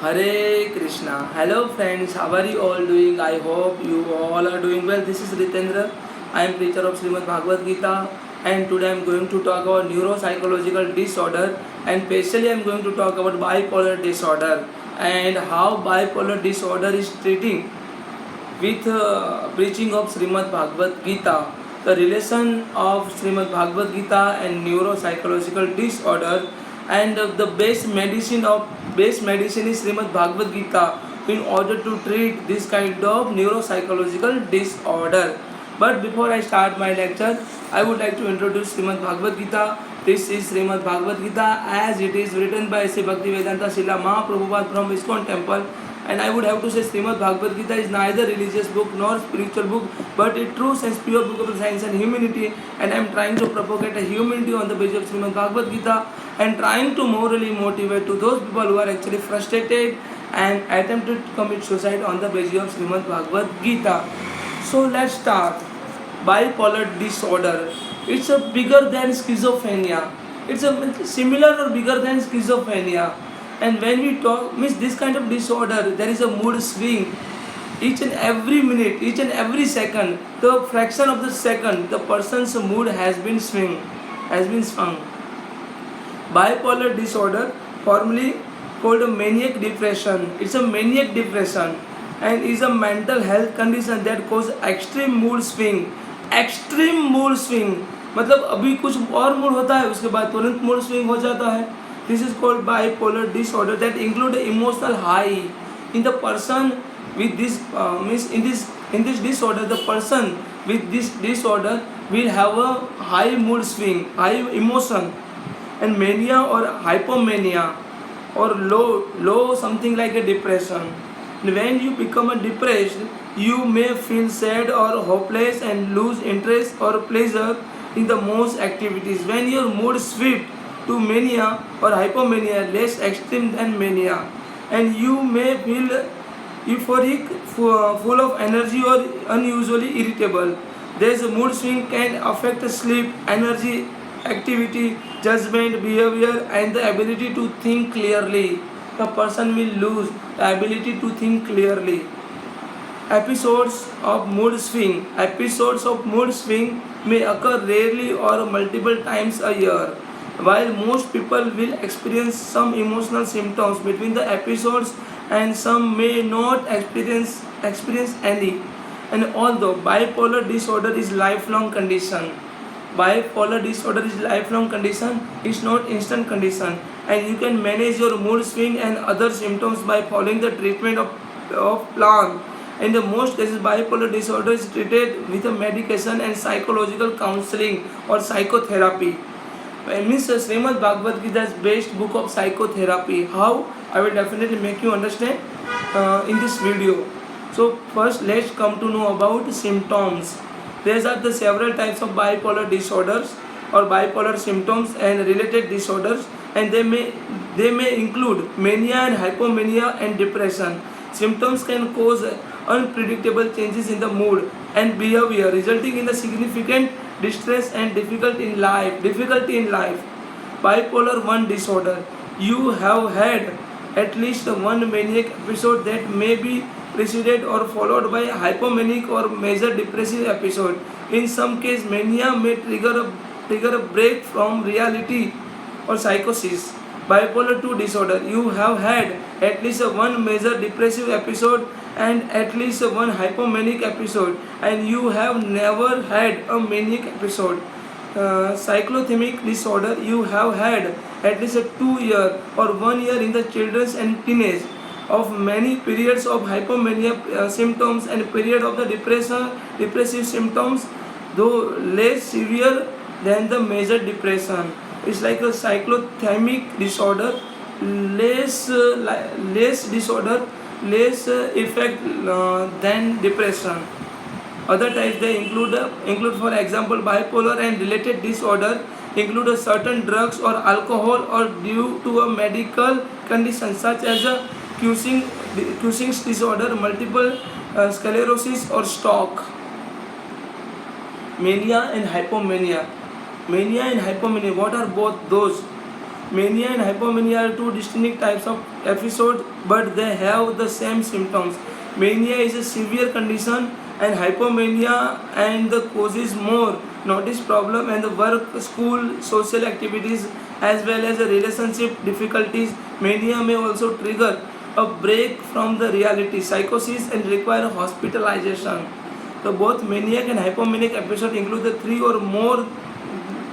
Hare Krishna. Hello friends, how are you all doing? I hope you all are doing well. This is Ritendra. I am preacher of Srimad Bhagavad Gita, and today I am going to talk about neuropsychological disorder, and especially I am going to talk about bipolar disorder and how bipolar disorder is treating with preaching of Srimad Bhagavad Gita. The relation of Srimad Bhagavad Gita and neuropsychological disorder, and the best medicine is Srimad Bhagavad Gita in order to treat this kind of neuropsychological disorder. But before I start my lecture, I would like to introduce Srimad Bhagavad Gita. This is Srimad Bhagavad Gita as it is written by Sri Bhaktivedanta Srila Mahaprabhupada from ISKCON temple. And I would have to say Srimad Bhagavad Gita is neither religious book nor spiritual book, but a true and pure book of science and humanity. And I am trying to propagate a humanity on the basis of Srimad Bhagavad Gita, and trying to morally motivate to those people who are actually frustrated and attempted to commit suicide on the basis of Srimad Bhagavad Gita. So let's start. Bipolar disorder. It's a bigger than schizophrenia. It's a similar or bigger than schizophrenia. And when we talk means this kind of disorder, there is a mood swing each and every minute, each and every second, the fraction of the second, the person's mood has been swung. Bipolar disorder, formerly called a maniac depression, it's a maniac depression and is a mental health condition that causes extreme mood swing. Extreme mood swing मतलब अभी कुछ और mood होता है, उसके बाद तुरंत mood swing हो जाता है. This is called bipolar disorder that include emotional high in the person with this means in this disorder. The person with this disorder will have a high mood swing, high emotion, and mania or hypomania or low something like a depression. When you become a depressed, you may feel sad or hopeless and lose interest or pleasure in the most activities. When your mood shifts to mania or hypomania, less extreme than mania, and you may feel euphoric, full of energy or unusually irritable. This mood swing can affect sleep, energy, activity, judgment, behavior, and the ability to think clearly. The person will lose the ability to think clearly. Episodes of mood swing may occur rarely or multiple times a year. While most people will experience some emotional symptoms between the episodes, and some may not experience any. And although bipolar disorder is lifelong condition, it's not instant condition, and you can manage your mood swing and other symptoms by following the treatment of plan. In the most cases, bipolar disorder is treated with a medication and psychological counseling or psychotherapy. Means Srimad Bhagavad Gita is best book of psychotherapy. How? I will definitely make you understand in this video. So first let's come to know about symptoms. There are the several types of bipolar disorders or bipolar symptoms and related disorders, and they may include mania and hypomania and depression. Symptoms can cause unpredictable changes in the mood and behavior, resulting in a significant distress and difficulty in life. Bipolar 1 disorder. You have had at least one maniac episode that may be preceded or followed by hypomanic or major depressive episode. In some cases, mania may trigger a break from reality or psychosis. Bipolar 2 disorder. You have had at least one major depressive episode and at least one hypomanic episode, and you have never had a manic episode. Cyclothymic disorder. You have had at least a 2 year or 1 year in the children and teenage of many periods of hypomania symptoms and period of the depressive symptoms, though less severe than the major depression. It's like a cyclothymic disorder, less effect than depression. Other types they include for example bipolar and related disorder include a certain drugs or alcohol or due to a medical condition such as a Cushing's disorder, multiple sclerosis or stroke. Mania and hypomania. What are both those? Mania and hypomania are two distinct types of episodes, but they have the same symptoms. Mania is a severe condition, and hypomania and the causes more notice problem and the work, school, social activities as well as the relationship difficulties. Mania may also trigger a break from the reality, psychosis, and require hospitalization. So both maniac and hypomanic episode include the three or more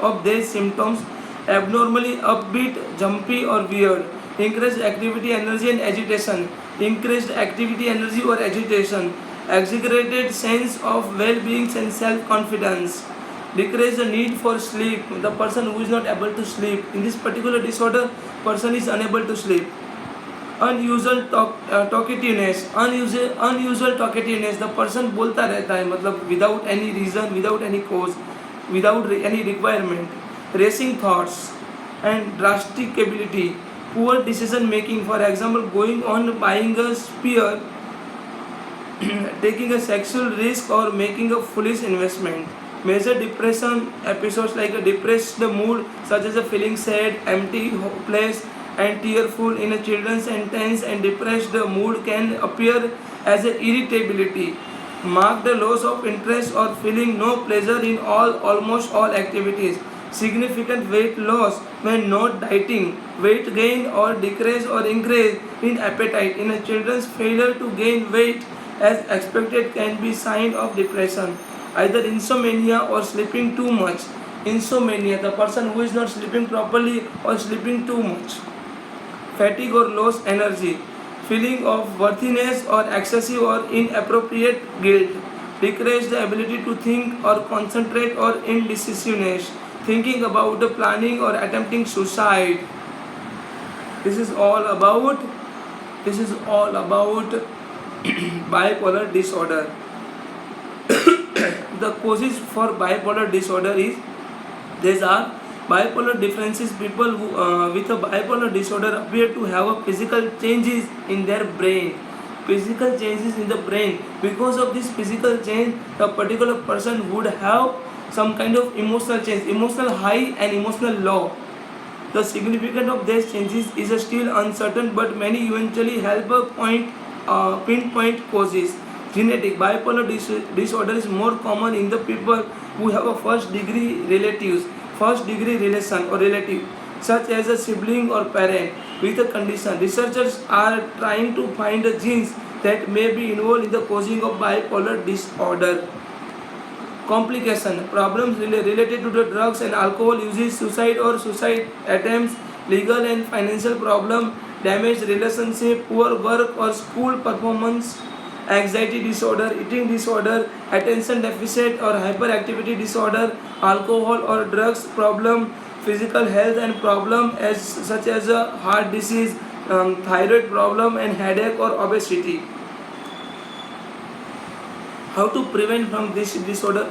of these symptoms: abnormally upbeat, jumpy or weird, increased activity, energy and agitation, increased activity, energy or agitation, exaggerated sense of well-being and self-confidence, decrease the need for sleep. The person who is not able to sleep in this particular disorder, person is unable to sleep. Unusual talkativeness, the person बोलता रहता है, मतलब without any reason, without any cause, without any requirement. Racing thoughts and drastic ability, poor decision making, for example going on buying a spear, taking a sexual risk or making a foolish investment. Major depression episodes like a depressed mood such as a feeling sad, empty, hopeless and tearful in a children's, and tense and depressed mood can appear as a irritability, marked loss of interest or feeling no pleasure in almost all activities, significant weight loss when not dieting, weight gain or decrease or increase in appetite in a children's, failure to gain weight as expected can be sign of depression, either insomnia or sleeping too much. Insomnia, the person who is not sleeping properly or sleeping too much. Fatigue or lost energy, feeling of worthiness or excessive or inappropriate guilt, decrease the ability to think or concentrate or indecisiveness, thinking about the planning or attempting suicide. This is all about bipolar disorder. The causes for bipolar disorder is, these are bipolar differences. People who with a bipolar disorder appear to have a physical changes in their brain. Physical changes in the brain. Because of this physical change, the particular person would have some kind of emotional change, emotional high and emotional low. The significance of these changes is still uncertain, but many eventually help pinpoint causes. Genetic bipolar disorder is more common in the people who have a first degree relation or relative, such as a sibling or parent with a condition. Researchers are trying to find the genes that may be involved in the causing of bipolar disorder. Complication, problems related to the drugs and alcohol uses, suicide or suicide attempts, legal and financial problem, damaged relationship, poor work or school performance, anxiety disorder, eating disorder, attention deficit or hyperactivity disorder, alcohol or drugs problem, physical health and problem such as a heart disease, thyroid problem and headache or obesity. How to prevent from this disorder?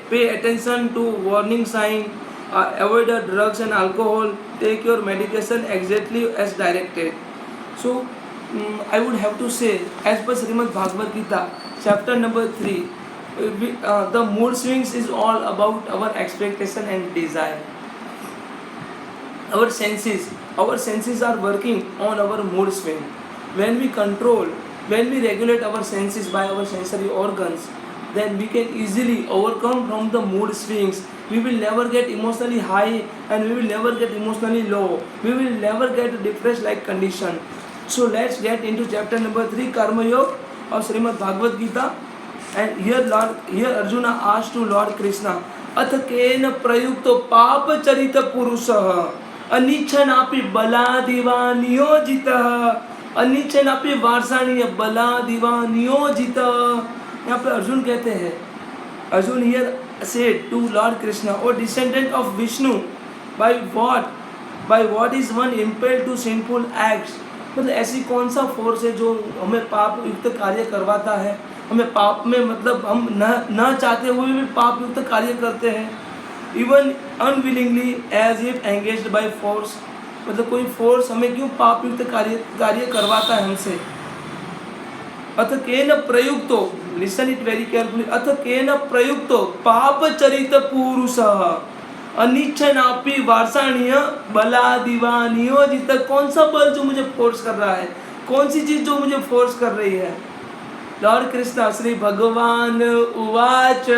Pay attention to warning sign, avoid drugs and alcohol, take your medication exactly as directed. So I would have to say, as per Srimad Bhagavad Gita, chapter number 3, the mood swings is all about our expectation and desire. Our senses are working on our mood swing. When we regulate our senses by our sensory organs, then we can easily overcome from the mood swings. We will never get emotionally high and we will never get emotionally low. We will never get depressed like condition. So let's get into chapter number 3, Karma Yoga of Srimad Bhagavad Gita. And here Arjuna asked to Lord Krishna, अथ केन प्रयुक्तो पाप चरित पुरुषः अनिच्छनापि बलादिवा नियोजितः अनिच्छनापि वार्षणीय बलादिवा नियोजितः. यहाँ पे अर्जुन कहते हैं, Arjun here said to Lord Krishna, O descendant of Vishnu, by what is one impelled to sinful acts? मतलब ऐसी कौन सा फोर्स है जो हमें पाप युक्त कार्य करवाता है, हमें पाप में, मतलब हम न चाहते हुए भी पाप युक्त कार्य करते हैं. Even unwillingly as if engaged by force, मतलब कोई फोर्स हमें क्यों पाप युक्त कार्य करवाता है हमसे. अथ केन प्रयुक्तो, लिसन इट वेरी केयरफुली, अथ केन प्रयुक्तो पाप चरित पुरुषः अनिच्छनापि वार्षणीय बलादिवा नियोजित। कौन सा बल जो मुझे फोर्स कर रहा है, कौन सी चीज जो मुझे फोर्स कर रही है? लॉर्ड कृष्णा श्री भगवान उवाच।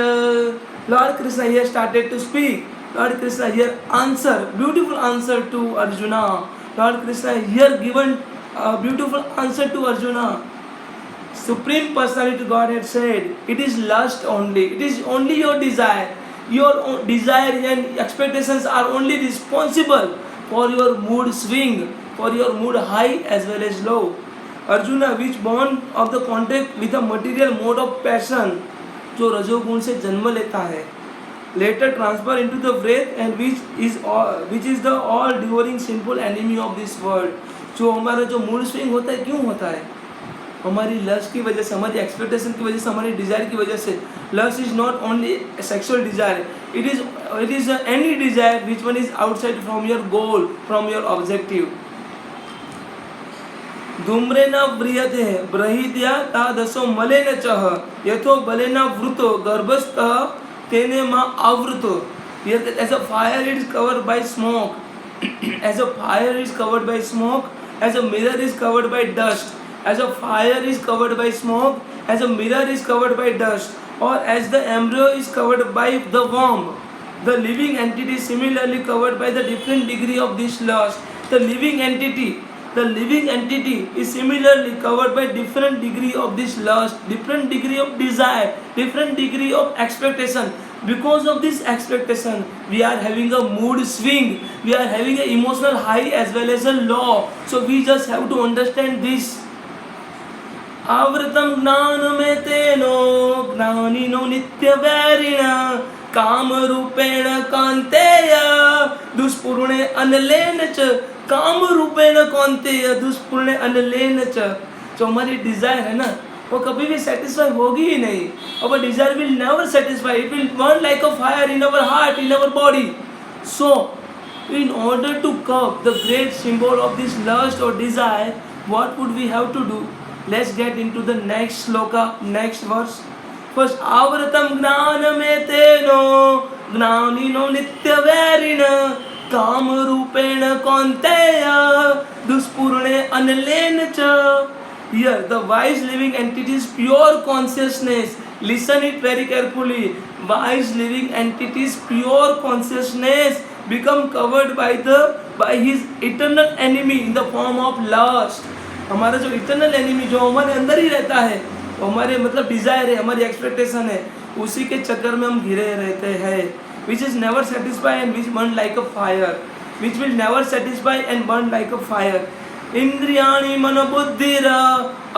Lord Krishna here started to speak. Lord Krishna here answer, beautiful answer to Arjuna. Lord Krishna here given a beautiful answer to Arjuna. Supreme Personality Godhead said, it is lust only. It is only your desire. Your desire and expectations are only responsible for your mood swing, for your mood high as well as low. Arjuna, which born of the contact with the material mode of passion, जो रजोगुण से जन्म लेता है, later transfer into the wraith and which is the all devouring sinful enemy of this world. जो हमारा जो mood swing होता है, क्यों होता है? हमारी लस्ट की वजह से, हमारी एक्सपेक्टेशन की वजह से, हमारी डिजायर की वजह से. Lust is not only sexual desire, it is any desire which one is outside from your goal, from your objective. धूम्रेण व्रियते ब्रहीत्या तादसो मलेन चह यथो बलेन वृतो गर्भस्थः तेने मा आवृतो. As a fire is covered by smoke, as a fire is covered by smoke, as a mirror is covered by dust, as a fire is covered by smoke, as a mirror is covered by dust, or as the embryo is covered by the worm, the living entity is similarly covered by the different degree of this lust. The living entity is similarly covered by different degree of this lust, different degree of desire, different degree of expectation. Because of this expectation, we are having a mood swing, we are having an emotional high as well as a low. So we just have to understand this. आवृतम ज्ञान में तेनो ज्ञानिनो नित्य वैरिण काम रूपेण कांतेय दुष्पूर्णे अनलेन च. काम रूपेण कांतेय दुष्पूर्णे अनलेन च. जो हमारी डिजायर है ना, वो कभी भी सेटिस्फाई होगी ही नहीं. Our desire will never satisfy, it will burn like a fire in our heart, in our body. So in order to curb the great symbol of this lust or desire, what would we have to do? Let's get into the next sloka, next verse. First, avratam gnanameteno gnanino nityavairina काम रूपेण कौन्तेय दुष्पूर्णे अनलेन च. Here, the wise living entity is pure consciousness. Listen it very carefully. Wise living entity's pure consciousness become covered by his eternal enemy in the form of lust. हमारा जो eternal enemy जो हमारे अंदर ही रहता है, हमारे मतलब डिजायर है, हमारी एक्सपेक्टेशन है, उसी के चक्कर में हम घिरे रहते हैं. Which is never satisfied and which burn like a fire, which will never satisfy and burn like a fire. इंद्रियाणि मनोबुद्धिर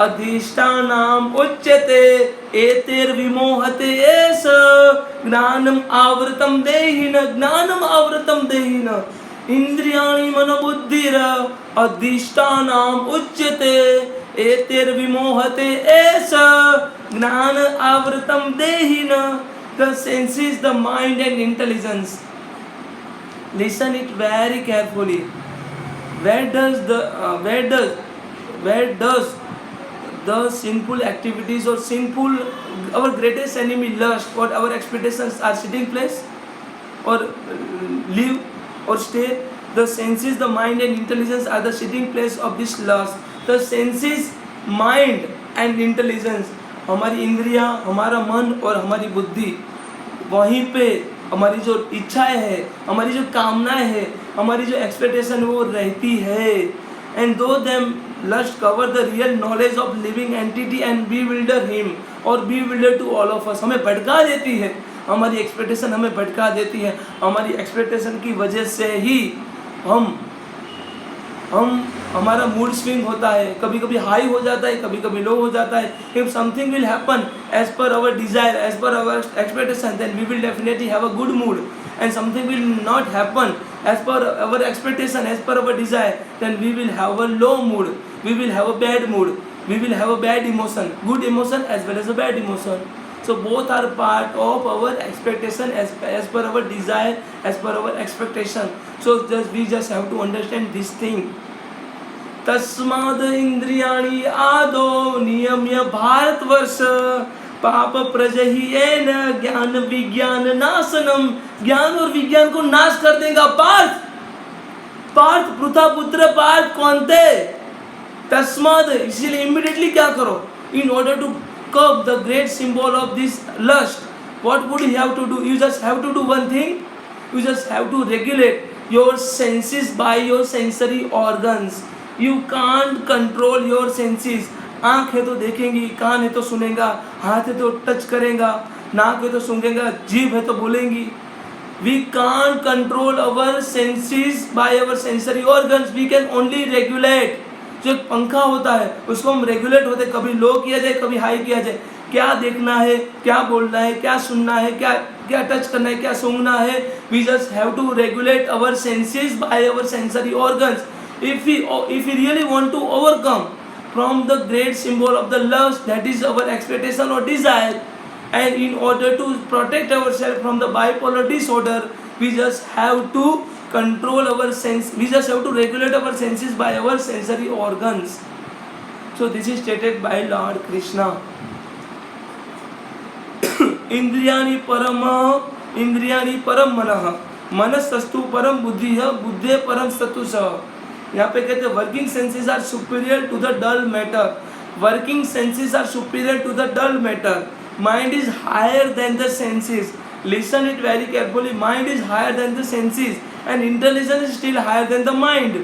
अधिष्ठानम् उच्यते एतेर विमोहते एष ज्ञानम् आवृतं देहिन. ज्ञानम् आवृतं देहिन. इंद्रियाणि मनोबुद्धिर अधिष्ठानम् उच्यते एतेर विमोहते एष ज्ञान आवृतं देहिन. The senses, the mind and intelligence. Listen it very carefully. Where does the sinful activities or sinful, our greatest enemy lust, what our expectations are sitting place or live or stay? The senses, the mind and intelligence are the sitting place of this lust. The senses, mind and intelligence, हमारी इंद्रियां, हमारा मन और हमारी बुद्धि, वहीं पे हमारी जो इच्छाएं है, हमारी जो कामनाएं है, हमारी जो एक्सपेक्टेशन वो रहती है. And though them lust cover the real knowledge of living entity and bewilder him और bewilder to all of us. हमें भटका देती है, हमारी एक्सपेक्टेशन हमें भटका देती है. हमारी एक्सपेक्टेशन की वजह से ही हम हमारा मूड स्विंग होता है, कभी कभी हाई हो जाता है, कभी कभी लो हो जाता है. If something will happen as per our desire, as per our expectation, then we will definitely have a good mood. And something will not happen as per our expectation, as per our desire, then we will have a low mood, we will have a bad mood, we will have a bad emotion, good emotion as well as a bad emotion. So both are part of our expectation as per our desire, as per our expectation. So we just have to understand this thing. तस्माद इंद्रियाणि आदो नियम्य भारतवर्ष पाप प्रजहियेन ज्ञान विज्ञान नाशनम, ज्ञान और विज्ञान को नाश कर देगा। पार्थ पार्थ पृथा पुत्र पार्थ कौनते तस्माद, इसीलिए इमीडिएटली क्या करो, in order to curb the great symbol of this lust, what would you have to do? You just have to do one thing. You just have to regulate your senses by your sensory organs. You can't control your senses. आँख है तो देखेंगी, कान है तो सुनेगा, हाथ है तो टच करेगा, नाक है तो सूंघेगा, जीभ है तो बोलेंगी. We can't control our senses by our sensory organs. We can only regulate. जो एक पंखा होता है उसको हम रेगुलेट होते, कभी लो किया जाए कभी हाई किया जाए, क्या देखना है, क्या बोलना है, क्या सुनना है, क्या क्या टच करना है, क्या सूंघना है. We just have to regulate our senses by our sensory organs. If we really want to overcome from the great symbol of the lust, that is our expectation और desire, and in order to protect ourselves from the bipolar disorder, we just have to control our sense, we just have to regulate our senses by our sensory organs. So this is stated by Lord Krishna. इंद्रियाणि परम मनः, मनस्तस्तु परम बुद्धिः, बुद्धे परम सत्तुषः. यहाँ पे कहते हैं working senses are superior to the dull matter. Working senses are superior to the dull matter. Mind is higher than the senses. Listen it very carefully. Mind is higher than the senses, and intelligence is still higher than the mind,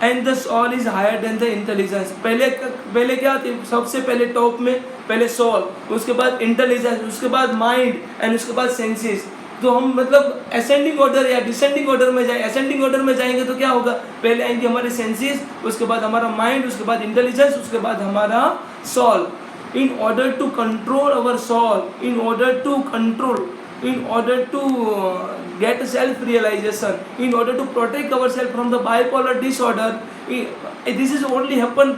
and the soul is higher than the intelligence. पहले क्या थी, सबसे पहले top में पहले soul, उसके बाद intelligence, उसके बाद माइंड एंड उसके बाद सेंसेस. तो हम मतलब असेंडिंग ऑर्डर या डिसेंडिंग ऑर्डर में जाए. असेंडिंग ऑर्डर में जाएंगे तो क्या होगा, पहले आएंगे हमारे सेंसेस, उसके बाद हमारा माइंड, उसके बाद इंटेलिजेंस, उसके बाद हमारा soul. In order to control our soul, in order to get self-realization, in order to protect ourselves from the bipolar disorder, this is only happen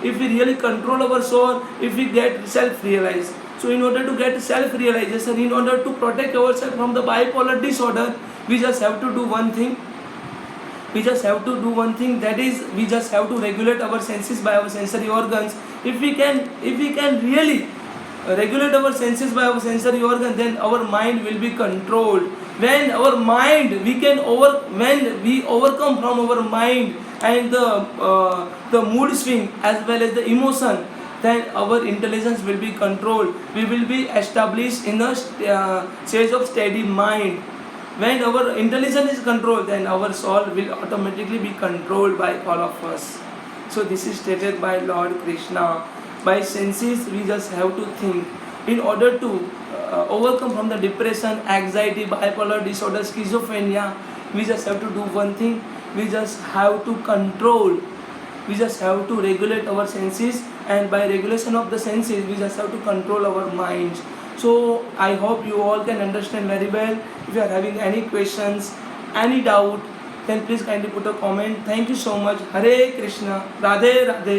if we really control our soul, if we get self-realized. So in order to get self-realization, in order to protect ourselves from the bipolar disorder, we just have to do one thing. That is, we just have to regulate our senses by our sensory organs. If we can really regulate our senses by our sensory organs, then our mind will be controlled. When we overcome from our mind and the mood swing as well as the emotion, then our intelligence will be controlled. We will be established in a stage of steady mind. When our intelligence is controlled, then our soul will automatically be controlled by all of us. So this is stated by Lord Krishna. By senses, we just have to think. In order to overcome from the depression, anxiety, bipolar disorder, schizophrenia, we just have to do one thing. We just have to control. We just have to regulate our senses, and by regulation of the senses, we just have to control our minds. So I hope you all can understand very well. If you are having any questions, any doubt, then please kindly put a comment. Thank you so much. Hare Krishna. Radhe Radhe.